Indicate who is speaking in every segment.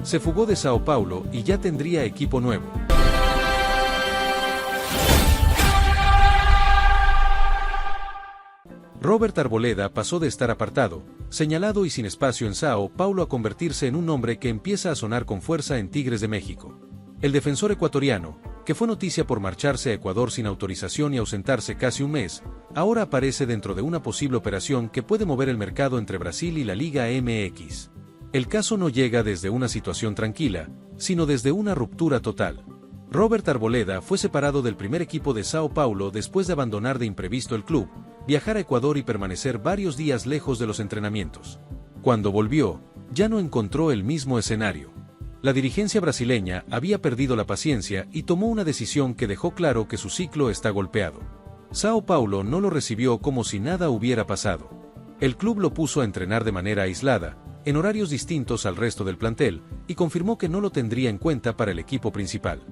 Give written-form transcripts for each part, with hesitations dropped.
Speaker 1: Se fugó de Sao Paulo y ya tendría equipo nuevo. Robert Arboleda pasó de estar apartado, señalado y sin espacio en Sao Paulo a convertirse en un nombre que empieza a sonar con fuerza en Tigres de México. El defensor ecuatoriano, que fue noticia por marcharse a Ecuador sin autorización y ausentarse casi un mes, ahora aparece dentro de una posible operación que puede mover el mercado entre Brasil y la Liga MX. El caso no llega desde una situación tranquila, sino desde una ruptura total. Robert Arboleda fue separado del primer equipo de Sao Paulo después de abandonar de imprevisto el club, viajar a Ecuador y permanecer varios días lejos de los entrenamientos. Cuando volvió, ya no encontró el mismo escenario. La dirigencia brasileña había perdido la paciencia y tomó una decisión que dejó claro que su ciclo está golpeado. Sao Paulo no lo recibió como si nada hubiera pasado. El club lo puso a entrenar de manera aislada, en horarios distintos al resto del plantel, y confirmó que no lo tendría en cuenta para el equipo principal.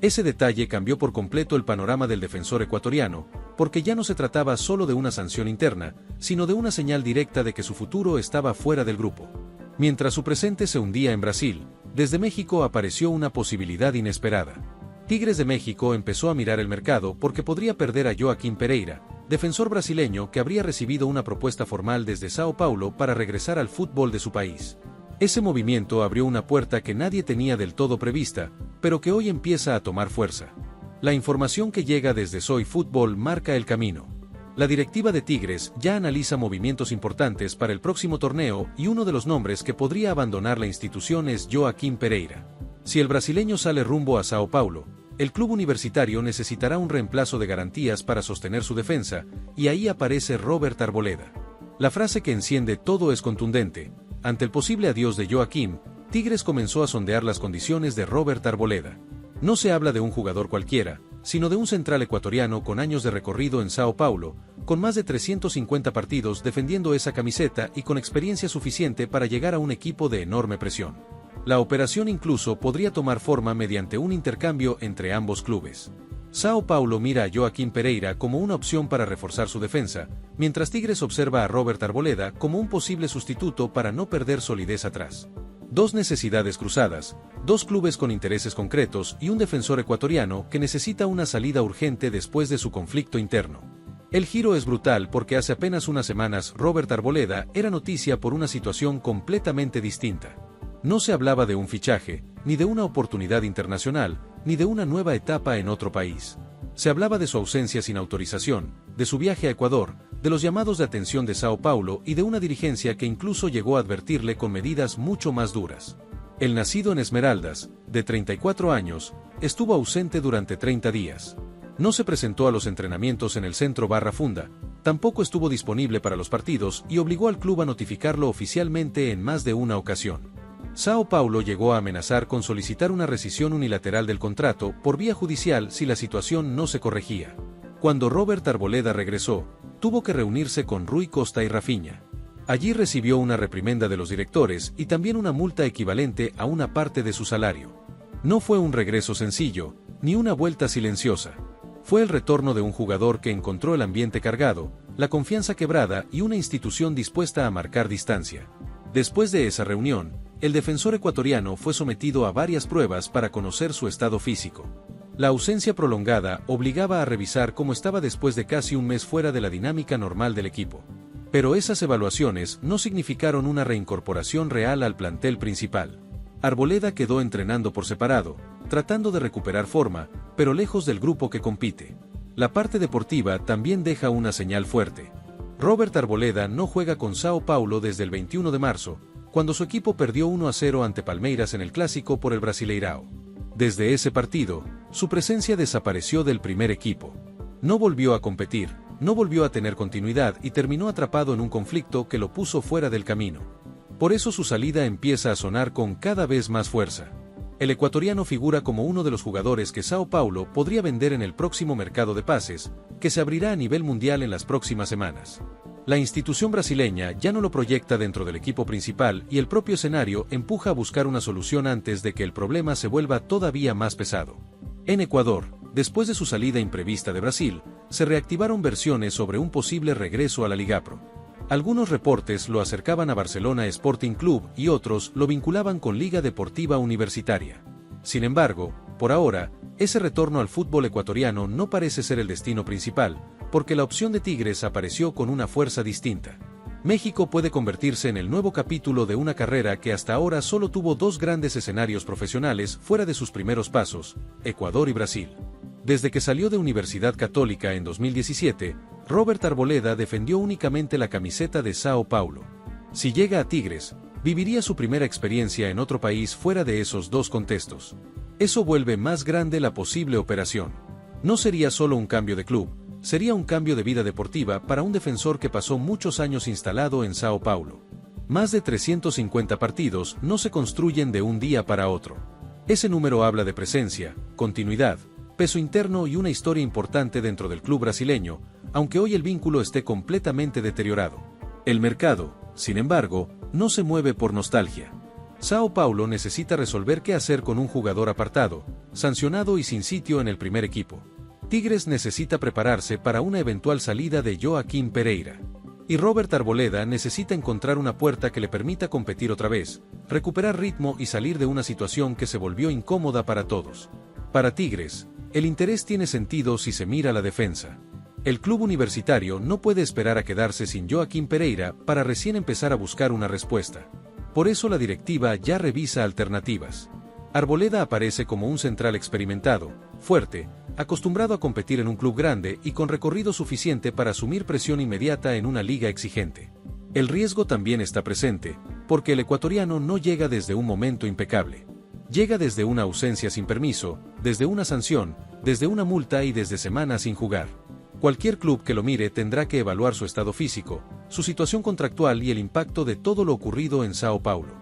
Speaker 1: Ese detalle cambió por completo el panorama del defensor ecuatoriano, porque ya no se trataba solo de una sanción interna, sino de una señal directa de que su futuro estaba fuera del grupo. Mientras su presente se hundía en Brasil, desde México apareció una posibilidad inesperada. Tigres de México empezó a mirar el mercado porque podría perder a Joaquim Pereira, defensor brasileño que habría recibido una propuesta formal desde Sao Paulo para regresar al fútbol de su país. Ese movimiento abrió una puerta que nadie tenía del todo prevista, pero que hoy empieza a tomar fuerza. La información que llega desde Soy Fútbol marca el camino. La directiva de Tigres ya analiza movimientos importantes para el próximo torneo y uno de los nombres que podría abandonar la institución es Joaquim Pereira. Si el brasileño sale rumbo a Sao Paulo, el club universitario necesitará un reemplazo de garantías para sostener su defensa, y ahí aparece Robert Arboleda. La frase que enciende todo es contundente. Ante el posible adiós de Joaquim, Tigres comenzó a sondear las condiciones de Robert Arboleda. No se habla de un jugador cualquiera, sino de un central ecuatoriano con años de recorrido en Sao Paulo, con más de 350 partidos defendiendo esa camiseta y con experiencia suficiente para llegar a un equipo de enorme presión. La operación incluso podría tomar forma mediante un intercambio entre ambos clubes. Sao Paulo mira a Joaquim Pereira como una opción para reforzar su defensa, mientras Tigres observa a Robert Arboleda como un posible sustituto para no perder solidez atrás. Dos necesidades cruzadas, dos clubes con intereses concretos y un defensor ecuatoriano que necesita una salida urgente después de su conflicto interno. El giro es brutal porque hace apenas unas semanas Robert Arboleda era noticia por una situación completamente distinta. No se hablaba de un fichaje, ni de una oportunidad internacional, ni de una nueva etapa en otro país. Se hablaba de su ausencia sin autorización, de su viaje a Ecuador, de los llamados de atención de Sao Paulo y de una dirigencia que incluso llegó a advertirle con medidas mucho más duras. El nacido en Esmeraldas, de 34 años, estuvo ausente durante 30 días. No se presentó a los entrenamientos en el centro Barra Funda, tampoco estuvo disponible para los partidos y obligó al club a notificarlo oficialmente en más de una ocasión. Sao Paulo llegó a amenazar con solicitar una rescisión unilateral del contrato por vía judicial si la situación no se corregía. Cuando Robert Arboleda regresó, tuvo que reunirse con Rui Costa y Rafinha. Allí recibió una reprimenda de los directores y también una multa equivalente a una parte de su salario. No fue un regreso sencillo, ni una vuelta silenciosa. Fue el retorno de un jugador que encontró el ambiente cargado, la confianza quebrada y una institución dispuesta a marcar distancia. Después de esa reunión, el defensor ecuatoriano fue sometido a varias pruebas para conocer su estado físico. La ausencia prolongada obligaba a revisar cómo estaba después de casi un mes fuera de la dinámica normal del equipo. Pero esas evaluaciones no significaron una reincorporación real al plantel principal. Arboleda quedó entrenando por separado, tratando de recuperar forma, pero lejos del grupo que compite. La parte deportiva también deja una señal fuerte. Robert Arboleda no juega con Sao Paulo desde el 21 de marzo, cuando su equipo perdió 1-0 ante Palmeiras en el Clásico por el Brasileirao. Desde ese partido, su presencia desapareció del primer equipo. No volvió a competir, no volvió a tener continuidad y terminó atrapado en un conflicto que lo puso fuera del camino. Por eso su salida empieza a sonar con cada vez más fuerza. El ecuatoriano figura como uno de los jugadores que Sao Paulo podría vender en el próximo mercado de pases, que se abrirá a nivel mundial en las próximas semanas. La institución brasileña ya no lo proyecta dentro del equipo principal y el propio escenario empuja a buscar una solución antes de que el problema se vuelva todavía más pesado. En Ecuador, después de su salida imprevista de Brasil, se reactivaron versiones sobre un posible regreso a la Liga Pro. Algunos reportes lo acercaban a Barcelona Sporting Club y otros lo vinculaban con Liga Deportiva Universitaria. Sin embargo, por ahora, ese retorno al fútbol ecuatoriano no parece ser el destino principal, porque la opción de Tigres apareció con una fuerza distinta. México puede convertirse en el nuevo capítulo de una carrera que hasta ahora solo tuvo dos grandes escenarios profesionales fuera de sus primeros pasos, Ecuador y Brasil. Desde que salió de Universidad Católica en 2017, Robert Arboleda defendió únicamente la camiseta de Sao Paulo. Si llega a Tigres, viviría su primera experiencia en otro país fuera de esos dos contextos. Eso vuelve más grande la posible operación. No sería solo un cambio de club, sería un cambio de vida deportiva para un defensor que pasó muchos años instalado en Sao Paulo. Más de 350 partidos no se construyen de un día para otro. Ese número habla de presencia, continuidad, peso interno y una historia importante dentro del club brasileño, aunque hoy el vínculo esté completamente deteriorado. El mercado, sin embargo, no se mueve por nostalgia. Sao Paulo necesita resolver qué hacer con un jugador apartado, sancionado y sin sitio en el primer equipo. Tigres necesita prepararse para una eventual salida de Joaquín Pereira. Y Robert Arboleda necesita encontrar una puerta que le permita competir otra vez, recuperar ritmo y salir de una situación que se volvió incómoda para todos. Para Tigres, el interés tiene sentido si se mira la defensa. El club universitario no puede esperar a quedarse sin Joaquín Pereira para recién empezar a buscar una respuesta. Por eso la directiva ya revisa alternativas. Arboleda aparece como un central experimentado, fuerte, acostumbrado a competir en un club grande y con recorrido suficiente para asumir presión inmediata en una liga exigente. El riesgo también está presente, porque el ecuatoriano no llega desde un momento impecable. Llega desde una ausencia sin permiso, desde una sanción, desde una multa y desde semanas sin jugar. Cualquier club que lo mire tendrá que evaluar su estado físico, su situación contractual y el impacto de todo lo ocurrido en Sao Paulo.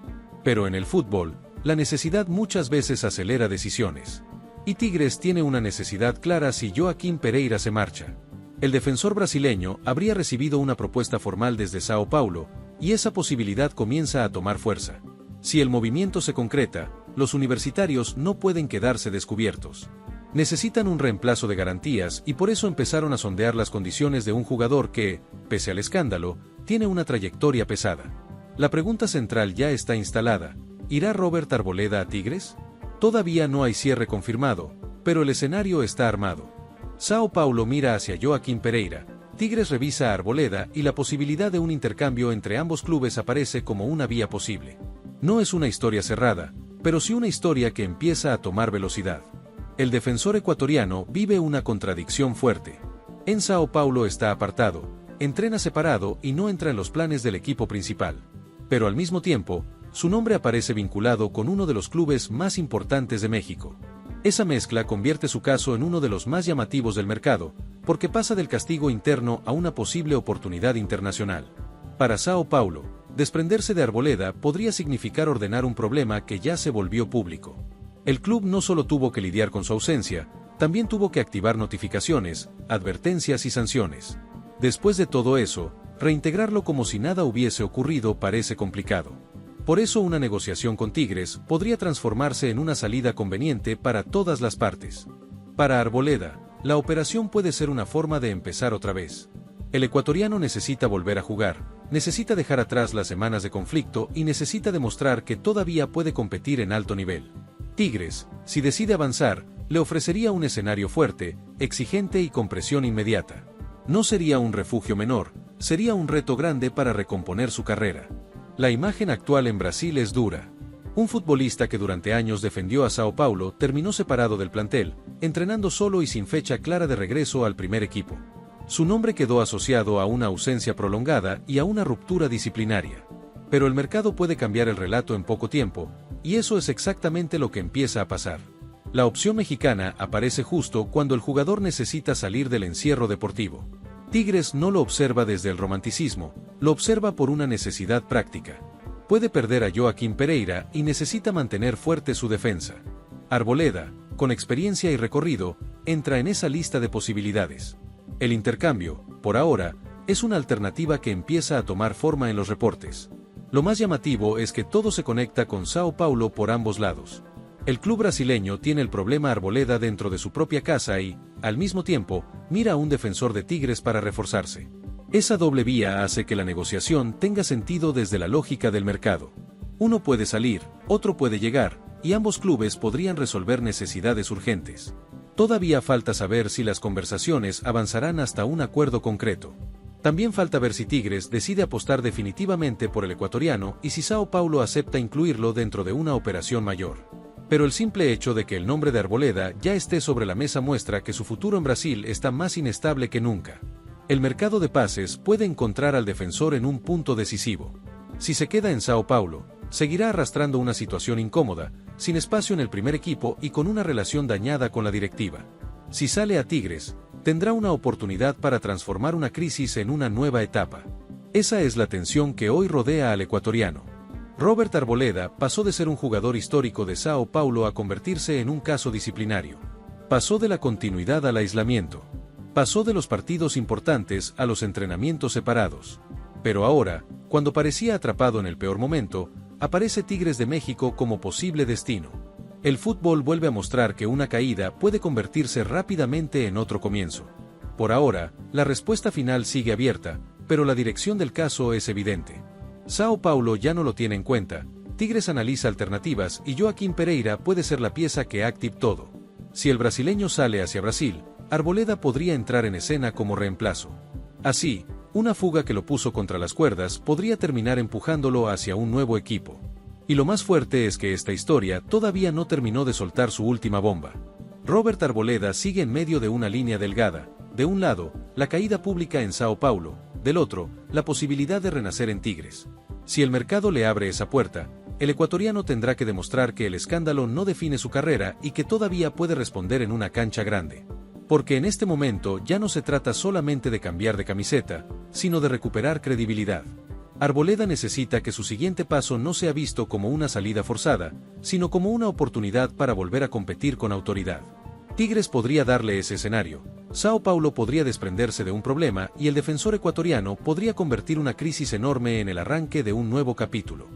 Speaker 1: Pero en el fútbol, la necesidad muchas veces acelera decisiones. Y Tigres tiene una necesidad clara si Joaquín Pereira se marcha. El defensor brasileño habría recibido una propuesta formal desde Sao Paulo, y esa posibilidad comienza a tomar fuerza. Si el movimiento se concreta, los universitarios no pueden quedarse descubiertos. Necesitan un reemplazo de garantías y por eso empezaron a sondear las condiciones de un jugador que, pese al escándalo, tiene una trayectoria pesada. La pregunta central ya está instalada: ¿irá Robert Arboleda a Tigres? Todavía no hay cierre confirmado, pero el escenario está armado. Sao Paulo mira hacia Joaquín Pereira, Tigres revisa a Arboleda y la posibilidad de un intercambio entre ambos clubes aparece como una vía posible. No es una historia cerrada, pero sí una historia que empieza a tomar velocidad. El defensor ecuatoriano vive una contradicción fuerte. En Sao Paulo está apartado, entrena separado y no entra en los planes del equipo principal. Pero al mismo tiempo, su nombre aparece vinculado con uno de los clubes más importantes de México. Esa mezcla convierte su caso en uno de los más llamativos del mercado, porque pasa del castigo interno a una posible oportunidad internacional. Para Sao Paulo, desprenderse de Arboleda podría significar ordenar un problema que ya se volvió público. El club no solo tuvo que lidiar con su ausencia, también tuvo que activar notificaciones, advertencias y sanciones. Después de todo eso, reintegrarlo como si nada hubiese ocurrido parece complicado. Por eso una negociación con Tigres podría transformarse en una salida conveniente para todas las partes. Para Arboleda, la operación puede ser una forma de empezar otra vez. El ecuatoriano necesita volver a jugar, necesita dejar atrás las semanas de conflicto y necesita demostrar que todavía puede competir en alto nivel. Tigres, si decide avanzar, le ofrecería un escenario fuerte, exigente y con presión inmediata. No sería un refugio menor, sería un reto grande para recomponer su carrera. La imagen actual en Brasil es dura. Un futbolista que durante años defendió a Sao Paulo terminó separado del plantel, entrenando solo y sin fecha clara de regreso al primer equipo. Su nombre quedó asociado a una ausencia prolongada y a una ruptura disciplinaria. Pero el mercado puede cambiar el relato en poco tiempo, y eso es exactamente lo que empieza a pasar. La opción mexicana aparece justo cuando el jugador necesita salir del encierro deportivo. Tigres no lo observa desde el romanticismo, lo observa por una necesidad práctica. Puede perder a Joaquín Pereira y necesita mantener fuerte su defensa. Arboleda, con experiencia y recorrido, entra en esa lista de posibilidades. El intercambio, por ahora, es una alternativa que empieza a tomar forma en los reportes. Lo más llamativo es que todo se conecta con Sao Paulo por ambos lados. El club brasileño tiene el problema Arboleda dentro de su propia casa y, al mismo tiempo, mira a un defensor de Tigres para reforzarse. Esa doble vía hace que la negociación tenga sentido desde la lógica del mercado. Uno puede salir, otro puede llegar, y ambos clubes podrían resolver necesidades urgentes. Todavía falta saber si las conversaciones avanzarán hasta un acuerdo concreto. También falta ver si Tigres decide apostar definitivamente por el ecuatoriano y si Sao Paulo acepta incluirlo dentro de una operación mayor. Pero el simple hecho de que el nombre de Arboleda ya esté sobre la mesa muestra que su futuro en Brasil está más inestable que nunca. El mercado de pases puede encontrar al defensor en un punto decisivo. Si se queda en Sao Paulo, seguirá arrastrando una situación incómoda, sin espacio en el primer equipo y con una relación dañada con la directiva. Si sale a Tigres, tendrá una oportunidad para transformar una crisis en una nueva etapa. Esa es la tensión que hoy rodea al ecuatoriano. Robert Arboleda pasó de ser un jugador histórico de Sao Paulo a convertirse en un caso disciplinario. Pasó de la continuidad al aislamiento. Pasó de los partidos importantes a los entrenamientos separados. Pero ahora, cuando parecía atrapado en el peor momento, aparece Tigres de México como posible destino. El fútbol vuelve a mostrar que una caída puede convertirse rápidamente en otro comienzo. Por ahora, la respuesta final sigue abierta, pero la dirección del caso es evidente. Sao Paulo ya no lo tiene en cuenta, Tigres analiza alternativas y Joaquín Pereira puede ser la pieza que active todo. Si el brasileño sale hacia Brasil, Arboleda podría entrar en escena como reemplazo. Así, una fuga que lo puso contra las cuerdas podría terminar empujándolo hacia un nuevo equipo. Y lo más fuerte es que esta historia todavía no terminó de soltar su última bomba. Robert Arboleda sigue en medio de una línea delgada, de un lado, la caída pública en Sao Paulo, del otro, la posibilidad de renacer en Tigres. Si el mercado le abre esa puerta, el ecuatoriano tendrá que demostrar que el escándalo no define su carrera y que todavía puede responder en una cancha grande. Porque en este momento ya no se trata solamente de cambiar de camiseta, sino de recuperar credibilidad. Arboleda necesita que su siguiente paso no sea visto como una salida forzada, sino como una oportunidad para volver a competir con autoridad. Tigres podría darle ese escenario, Sao Paulo podría desprenderse de un problema y el defensor ecuatoriano podría convertir una crisis enorme en el arranque de un nuevo capítulo.